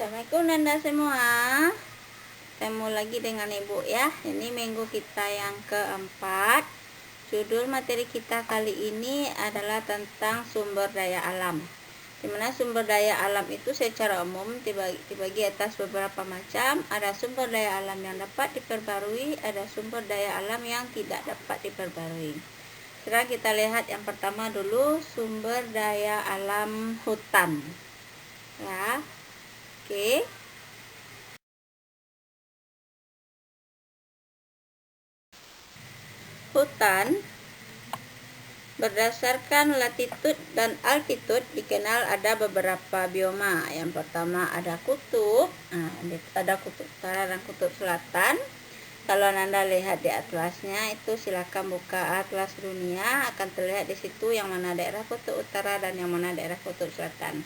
Assalamualaikum Nanda semua. Ketemu lagi dengan Ibu ya. Ini minggu kita yang keempat. Judul materi kita kali ini adalah tentang sumber daya alam. Dimana sumber daya alam itu secara umum dibagi atas beberapa macam. Ada sumber daya alam yang dapat diperbarui, ada sumber daya alam yang tidak dapat diperbarui. Sekarang kita lihat yang pertama dulu, sumber daya alam hutan. Ya. Oke. Hutan berdasarkan latitud dan altitud dikenal ada beberapa bioma. Yang pertama ada kutub. Ada kutub utara dan kutub selatan. Kalau Nanda lihat di atlasnya itu, silakan buka atlas dunia, akan terlihat di situ yang mana daerah kutub utara dan yang mana daerah kutub selatan.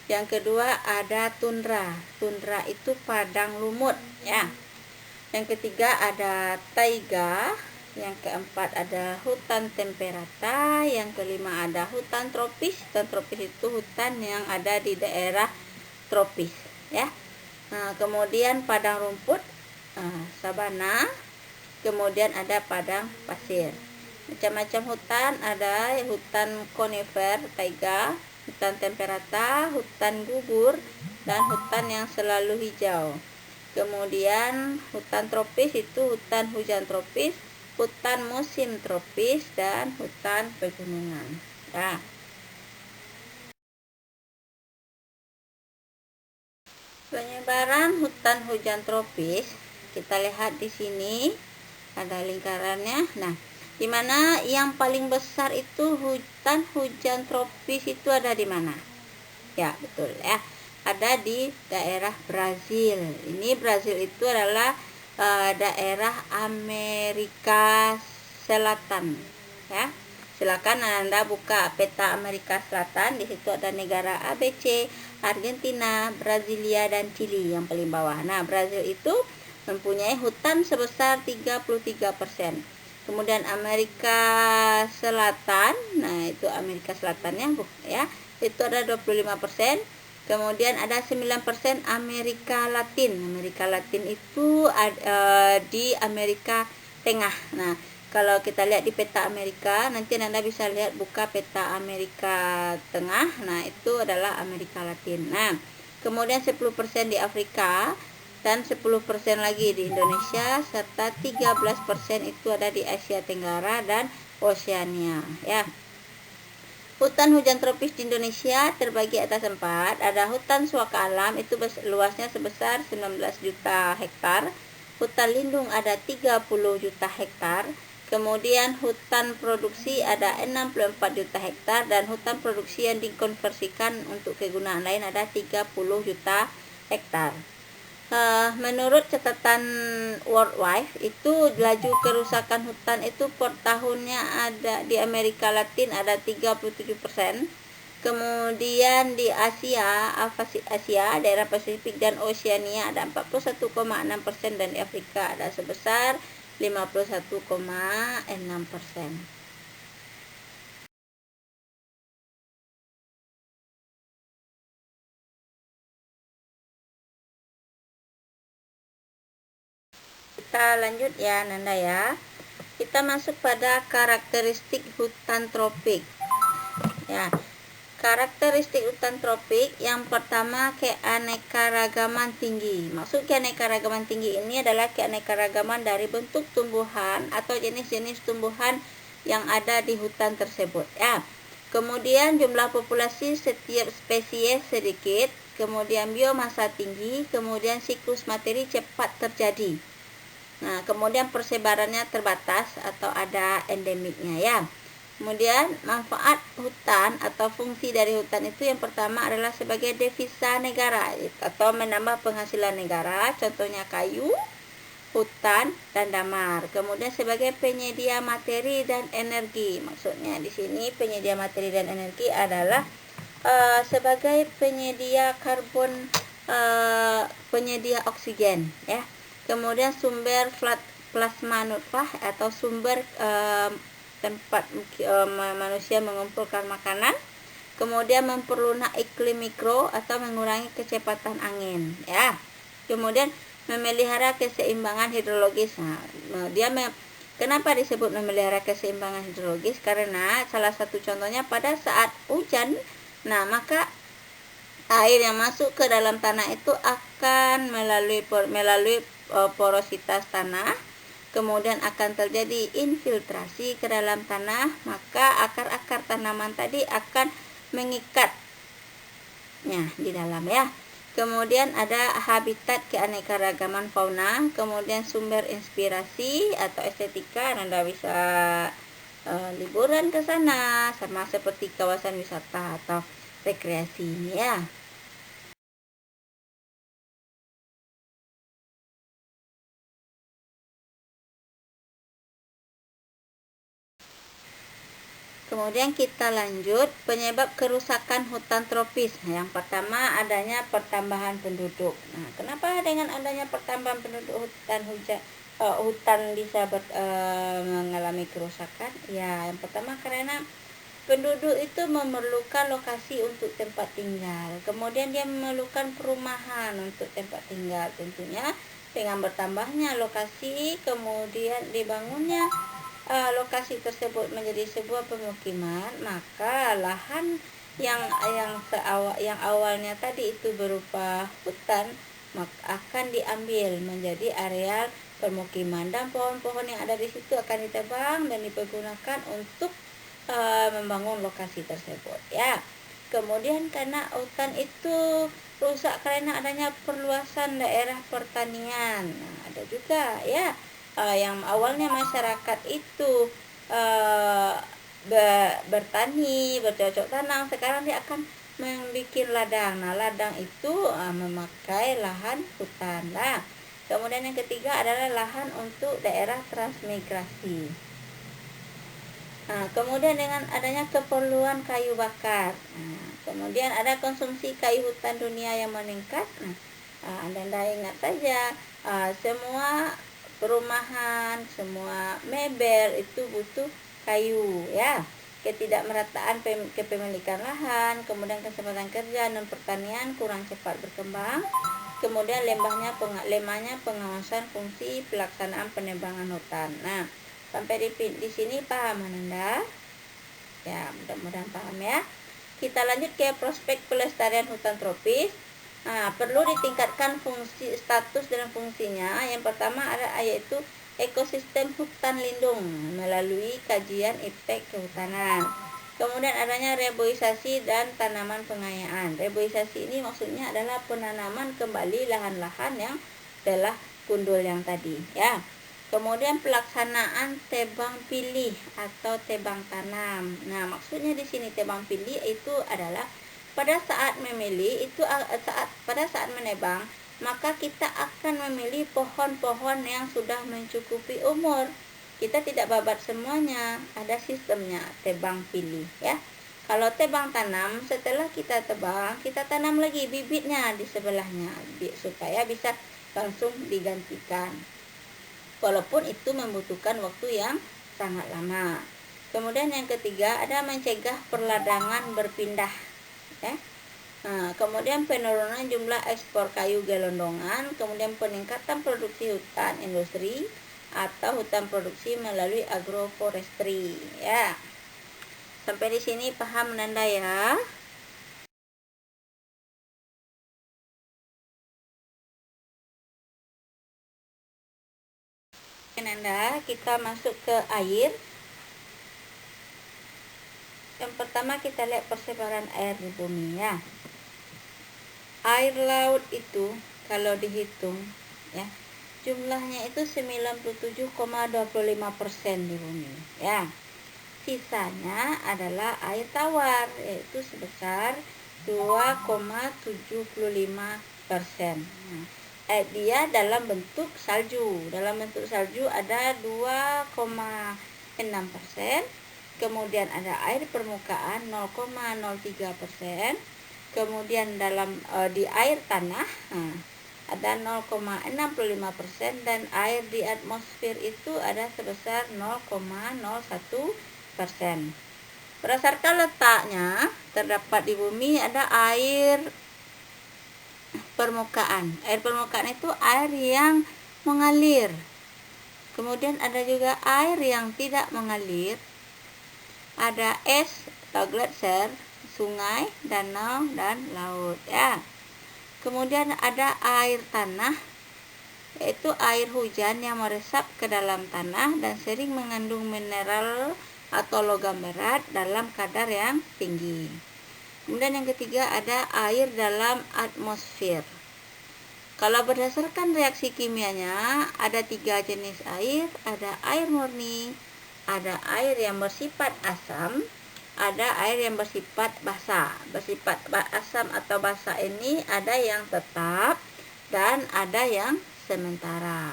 Yang kedua ada tundra. Tundra itu padang lumut ya. Yang ketiga ada taiga. Yang keempat ada hutan temperata. Yang kelima ada hutan tropis. Hutan tropis itu hutan yang ada di daerah tropis ya. Kemudian padang rumput, sabana. Kemudian ada padang pasir. Macam-macam hutan, ada hutan konifer, taiga, hutan temperata, hutan gugur, dan hutan yang selalu hijau. Kemudian hutan tropis itu hutan hujan tropis, hutan musim tropis, dan hutan pegunungan. Ya. Penyebaran hutan hujan tropis kita lihat di sini ada lingkarannya. Nah, di mana yang paling besar itu hutan hujan tropis itu ada di mana? Ya, betul ya. Ada di daerah Brazil. Ini Brazil itu adalah daerah Amerika Selatan ya. Silakan Anda buka peta Amerika Selatan. Di situ ada negara ABC, Argentina, Brasilia, dan Chili yang paling bawah. Nah, Brazil itu mempunyai hutan sebesar 33%. Kemudian Amerika Selatan, nah itu Amerika Selatannya ya, itu ada 25%. Kemudian ada 9% Amerika Latin. Amerika Latin itu di Amerika Tengah. Nah, kalau kita lihat di peta Amerika, nanti Anda bisa lihat buka peta Amerika Tengah. Nah, itu adalah Amerika Latin. Nah, kemudian 10% di Afrika dan 10% lagi di Indonesia, serta 13% itu ada di Asia Tenggara dan Oseania ya. Hutan hujan tropis di Indonesia terbagi atas 4. Ada hutan suaka alam, itu luasnya sebesar 19 juta hektar. Hutan lindung ada 30 juta hektar. Kemudian hutan produksi ada 64 juta hektar. Dan hutan produksi yang dikonversikan untuk kegunaan lain ada 30 juta hektar. Menurut catatan World Wide itu laju kerusakan hutan itu per tahunnya ada di Amerika Latin ada 37%. Kemudian di Asia, daerah Pasifik dan Oseania ada 41,6%, dan di Afrika ada sebesar 51,6%. Kita lanjut ya Nanda ya. Kita masuk pada karakteristik hutan tropik. Ya. Karakteristik hutan tropik yang pertama, keanekaragaman tinggi. Maksud keanekaragaman tinggi ini adalah keanekaragaman dari bentuk tumbuhan atau jenis-jenis tumbuhan yang ada di hutan tersebut ya. Kemudian jumlah populasi setiap spesies sedikit, kemudian biomasa tinggi, kemudian siklus materi cepat terjadi. Nah, kemudian persebarannya terbatas atau ada endemiknya ya. Kemudian manfaat hutan atau fungsi dari hutan itu yang pertama adalah sebagai devisa negara atau menambah penghasilan negara, contohnya kayu, hutan, dan damar. Kemudian sebagai penyedia materi dan energi. Maksudnya di sini penyedia materi dan energi adalah sebagai penyedia karbon, penyedia oksigen ya. Kemudian sumber plasma nutfah atau sumber tempat manusia mengumpulkan makanan. Kemudian memperlunak iklim mikro atau mengurangi kecepatan angin, ya. Kemudian memelihara keseimbangan hidrologis. Kenapa disebut memelihara keseimbangan hidrologis? Karena salah satu contohnya pada saat hujan, maka air yang masuk ke dalam tanah itu akan melalui porositas tanah, kemudian akan terjadi infiltrasi ke dalam tanah, maka akar-akar tanaman tadi akan mengikatnya di dalam, ya. Kemudian ada habitat keanekaragaman fauna, kemudian sumber inspirasi atau estetika. Anda bisa liburan ke sana, sama seperti kawasan wisata atau rekreasi ini, ya. Kemudian kita lanjut penyebab kerusakan hutan tropis. Yang pertama adanya pertambahan penduduk. Kenapa dengan adanya pertambahan penduduk hutan bisa mengalami kerusakan? Ya, yang pertama karena penduduk itu memerlukan lokasi untuk tempat tinggal. Kemudian dia memerlukan perumahan untuk tempat tinggal. Tentunya dengan bertambahnya lokasi, kemudian dibangunnya lokasi tersebut menjadi sebuah pemukiman, maka lahan yang awalnya tadi itu berupa hutan akan diambil menjadi areal permukiman, dan pohon-pohon yang ada di situ akan ditebang dan dipergunakan untuk membangun lokasi tersebut, ya. Kemudian karena hutan itu rusak karena adanya perluasan daerah pertanian. Ada juga, ya, yang awalnya masyarakat itu bertani, bercocok tanam, sekarang dia akan membuat ladang. Ladang itu memakai lahan hutan. Kemudian yang ketiga adalah lahan untuk daerah transmigrasi. Kemudian dengan adanya keperluan kayu bakar, kemudian ada konsumsi kayu hutan dunia yang meningkat. Anda ingat saja, semua perumahan, semua mebel itu butuh kayu, ya. Ketidakmerataan kepemilikan lahan, kemudian kesempatan kerja dan pertanian kurang cepat berkembang, kemudian lemahnya pengawasan fungsi pelaksanaan penebangan hutan. Sampai di sini paham Anda? Ya, mudah-mudahan paham, ya. Kita lanjut ke prospek pelestarian hutan tropis. Perlu ditingkatkan fungsi, status dan fungsinya. Yang pertama yaitu ekosistem hutan lindung melalui kajian efek kehutanan. Kemudian adanya reboisasi dan tanaman pengayaan. Reboisasi ini maksudnya adalah penanaman kembali lahan-lahan yang telah gundul yang tadi, ya. Kemudian pelaksanaan tebang pilih atau tebang tanam. Maksudnya di sini tebang pilih itu adalah pada saat memilih itu pada saat menebang, maka kita akan memilih pohon-pohon yang sudah mencukupi umur. Kita tidak babat semuanya, ada sistemnya tebang pilih, ya. Kalau tebang tanam, setelah kita tebang, kita tanam lagi bibitnya di sebelahnya supaya bisa langsung digantikan. Walaupun itu membutuhkan waktu yang sangat lama. Kemudian yang ketiga ada mencegah perladangan berpindah, ya. Kemudian penurunan jumlah ekspor kayu gelondongan, kemudian peningkatan produksi hutan industri atau hutan produksi melalui agroforestry, ya. Sampai di sini paham Nanda, ya? Nanda, kita masuk ke air. Yang pertama kita lihat persebaran air di bumi, ya. Air laut itu kalau dihitung, ya, jumlahnya itu 97,25% di bumi, ya. Sisanya adalah air tawar, yaitu sebesar 2,75%. Dia dalam bentuk salju. Dalam bentuk salju ada 2,6%. Kemudian ada air permukaan 0,03%. Kemudian di air tanah ada 0,65%, dan air di atmosfer itu ada sebesar 0,01%. Berdasarkan letaknya, terdapat di bumi ada air permukaan. Air permukaan itu air yang mengalir. Kemudian ada juga air yang tidak mengalir. Ada es atau gletser, sungai, danau, dan laut ya. Kemudian ada air tanah, yaitu air hujan yang meresap ke dalam tanah dan sering mengandung mineral atau logam berat dalam kadar yang tinggi. Kemudian yang ketiga ada air dalam atmosfer. Kalau berdasarkan reaksi kimianya, ada 3 jenis air. Ada air murni, ada air yang bersifat asam, ada air yang bersifat basa. Bersifat asam atau basa ini ada yang tetap dan ada yang sementara.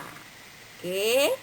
Oke.